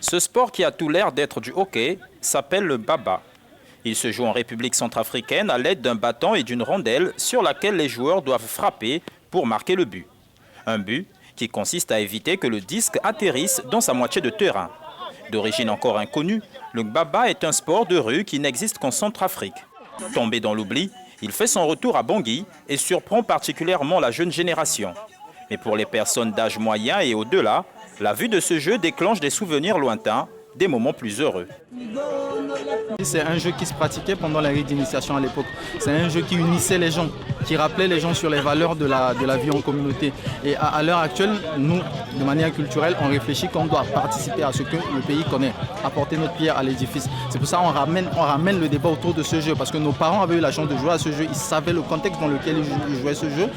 Ce sport qui a tout l'air d'être du hockey s'appelle le baba. Il se joue en République centrafricaine à l'aide d'un bâton et d'une rondelle sur laquelle les joueurs doivent frapper pour marquer le but. Un but qui consiste à éviter que le disque atterrisse dans sa moitié de terrain. D'origine encore inconnue, le baba est un sport de rue qui n'existe qu'en Centrafrique. Tombé dans l'oubli, il fait son retour à Bangui et surprend particulièrement la jeune génération. Mais pour les personnes d'âge moyen et au-delà, la vue de ce jeu déclenche des souvenirs lointains, des moments plus heureux. C'est un jeu qui se pratiquait pendant la rite d'initiation à l'époque. C'est un jeu qui unissait les gens, qui rappelait les gens sur les valeurs de la vie en communauté. Et à l'heure actuelle, nous, de manière culturelle, on réfléchit qu'on doit participer à ce que le pays connaît, apporter notre pierre à l'édifice. C'est pour ça qu'on ramène le débat autour de ce jeu, parce que nos parents avaient eu la chance de jouer à ce jeu, ils savaient le contexte dans lequel ils jouaient ce jeu.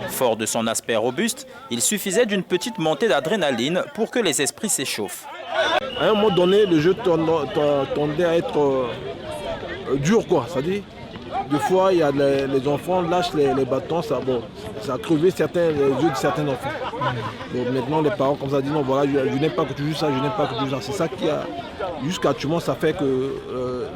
Fort de son aspect robuste, il suffisait d'une petite montée d'adrénaline pour que les esprits s'échauffent. À un moment donné, le jeu tendait à être dur, quoi. C'est-à-dire, des fois, il y a les enfants lâchent les bâtons, ça a crevé les yeux de certains enfants. Donc maintenant, les parents, comme ça, disent non, voilà, je n'aime pas que tu joues ça, je n'aime pas que tu joues ça. C'est ça qui a, jusqu'à actuellement, ça fait que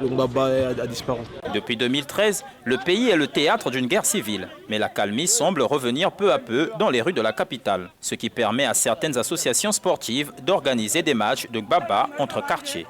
le baba a disparu. Depuis 2013, le pays est le théâtre d'une guerre civile. Mais la calmie semble revenir peu à peu dans les rues de la capitale, ce qui permet à certaines associations sportives d'organiser des matchs de baba entre quartiers.